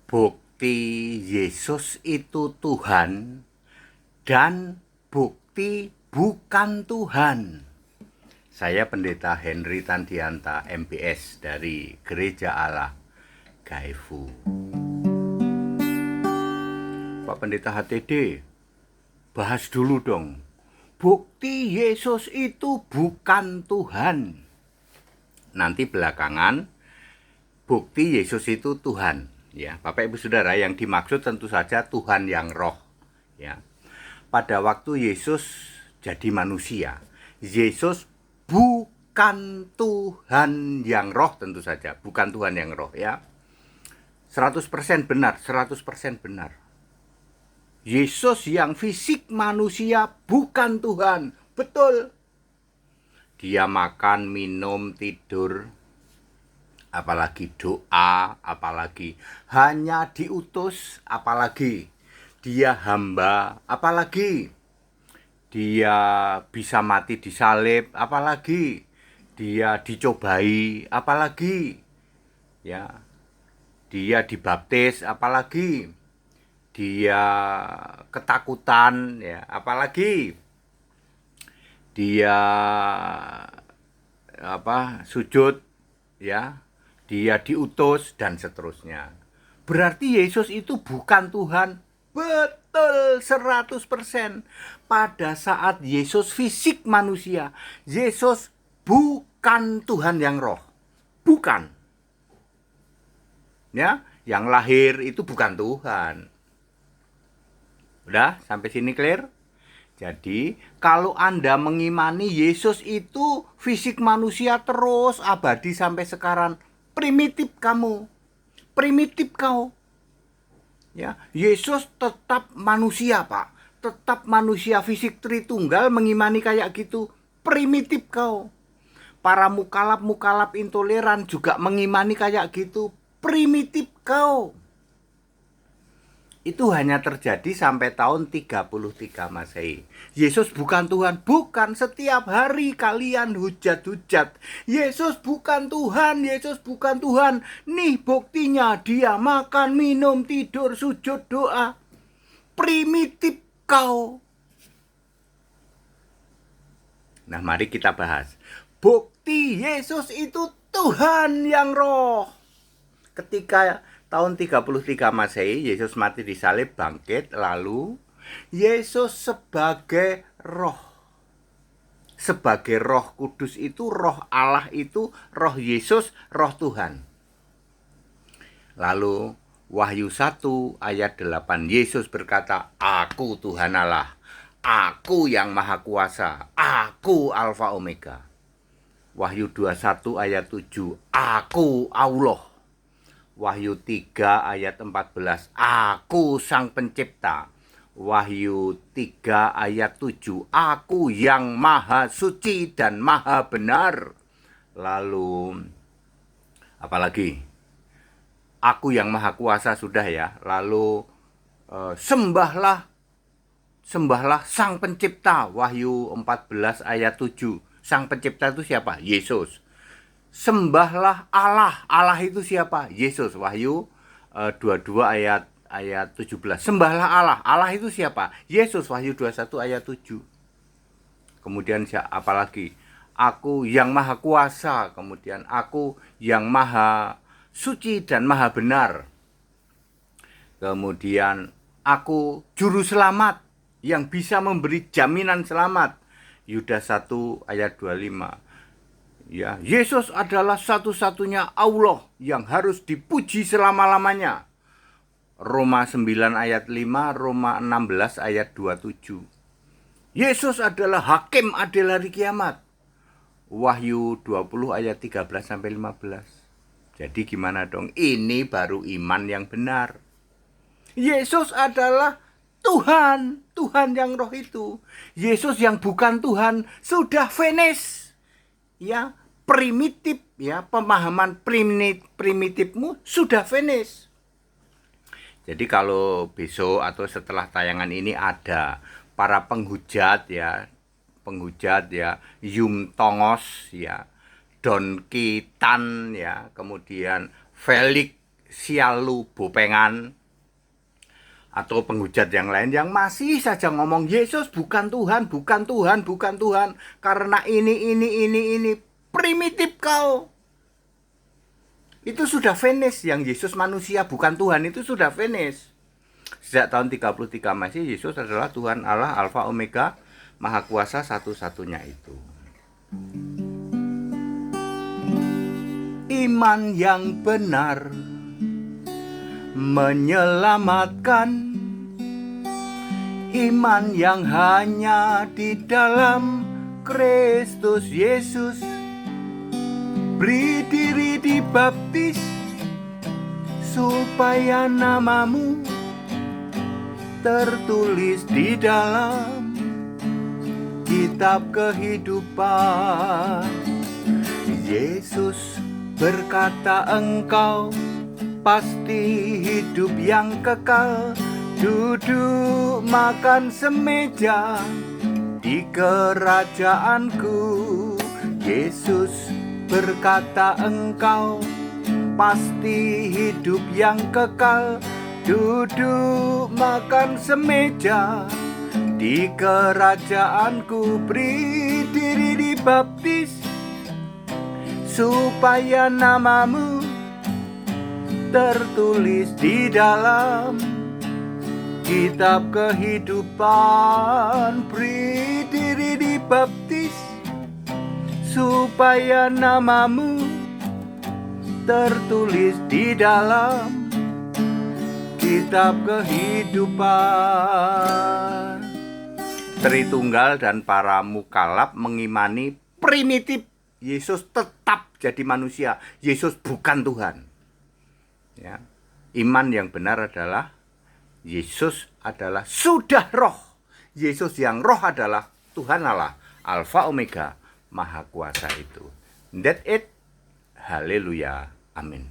Bukti Yesus itu Tuhan dan bukti bukan Tuhan. Saya Pendeta Henry Tandianta, MPS dari Gereja Allah Gaifu. Pak Pendeta HTD, bahas dulu dong. Bukti Yesus itu bukan Tuhan. Nanti belakangan bukti Yesus itu Tuhan. Ya, Bapak Ibu Saudara, yang dimaksud tentu saja Tuhan yang roh. Ya. Pada waktu Yesus jadi manusia, Yesus bukan Tuhan yang roh tentu saja, bukan Tuhan yang roh ya. 100% benar, 100% benar. Yesus yang fisik manusia bukan Tuhan, betul. Dia makan, minum, tidur, apalagi doa, apalagi hanya diutus, apalagi dia hamba, apalagi dia bisa mati disalib, apalagi dia dicobai, apalagi ya dia dibaptis, apalagi dia ketakutan, ya apalagi dia sujud, ya dia diutus dan seterusnya. Berarti Yesus itu bukan Tuhan. Betul 100%. Pada saat Yesus fisik manusia, Yesus bukan Tuhan yang roh. Bukan. Ya, yang lahir itu bukan Tuhan. Udah, sampai sini clear? Jadi, kalau Anda mengimani Yesus itu fisik manusia terus abadi sampai sekarang, primitif kamu. Primitif kau. Ya, Yesus tetap manusia, Pak. Tetap manusia fisik Tritunggal, mengimani kayak gitu. Primitif kau. Para mukalaf intoleran juga mengimani kayak gitu. Primitif kau. Itu hanya terjadi sampai tahun 33 Masehi. Yesus bukan Tuhan. Bukan, setiap hari kalian hujat-hujat. Yesus bukan Tuhan, Yesus bukan Tuhan. Nih buktinya, dia makan, minum, tidur, sujud, doa. Primitif kau. Nah, mari kita bahas. Bukti Yesus itu Tuhan yang roh. Ketika tahun 33 Masehi, Yesus mati disalib, bangkit, lalu Yesus sebagai roh. Sebagai Roh Kudus itu, Roh Allah itu, Roh Yesus, Roh Tuhan. Lalu Wahyu 1 ayat 8, Yesus berkata, "Aku Tuhan Allah, Aku yang Maha Kuasa, Aku Alfa Omega." Wahyu 21 ayat 7, "Aku Allah." Wahyu 3 ayat 14, Aku Sang Pencipta. Wahyu 3 ayat 7, Aku yang Maha Suci dan Maha Benar. Lalu apalagi? Aku yang Maha Kuasa sudah ya. Lalu sembahlah Sang Pencipta. Wahyu 14 ayat 7. Sang Pencipta itu siapa? Yesus. Sembahlah Allah. Allah itu siapa? Yesus. Wahyu 22 ayat 17. Sembahlah Allah. Allah itu siapa? Yesus. Wahyu 21 ayat 7. Kemudian apalagi? Aku yang Maha Kuasa. Kemudian Aku yang Maha Suci dan Maha Benar. Kemudian Aku Juru Selamat yang bisa memberi jaminan selamat. Yudas 1 ayat 25. Ya, Yesus adalah satu-satunya Allah yang harus dipuji selama-lamanya. Roma 9 ayat 5, Roma 16 ayat 27. Yesus adalah hakim adil hari kiamat. Wahyu 20 ayat 13 sampai 15. Jadi gimana dong? Ini baru iman yang benar. Yesus adalah Tuhan, Tuhan yang roh itu. Yesus yang bukan Tuhan sudah finish. Ya, primitif ya, pemahaman primitifmu sudah finish. Jadi kalau besok atau setelah tayangan ini ada para penghujat ya, Yum Tongos ya, Don Kitan ya, kemudian Felix sialu, bopengan, atau penghujat yang lain yang masih saja ngomong Yesus bukan Tuhan, bukan Tuhan, bukan Tuhan, karena ini, primitif kau. Itu sudah finish, yang Yesus manusia bukan Tuhan itu sudah finish. Sejak tahun 33 Masehi, Yesus adalah Tuhan Allah, Alfa Omega, Maha Kuasa satu-satunya itu. Iman yang benar menyelamatkan, iman yang hanya di dalam Kristus Yesus. Beri diri dibaptis supaya namamu tertulis di dalam kitab kehidupan. Yesus berkata engkau pasti hidup yang kekal, duduk makan semeja di kerajaanku. Yesus berkata engkau pasti hidup yang kekal, duduk makan semeja di kerajaanku. Beri diri dibaptis supaya namamu tertulis di dalam kitab kehidupan. Beri diri dibaptis supaya namamu tertulis di dalam kitab kehidupan. Tritunggal dan para mukalaf mengimani primitif. Yesus tetap jadi manusia. Yesus bukan Tuhan. Ya. Iman yang benar adalah Yesus adalah sudah roh. Yesus yang roh adalah Tuhan Allah, Alfa Omega, Maha Kuasa itu. That's it. Haleluya. Amin.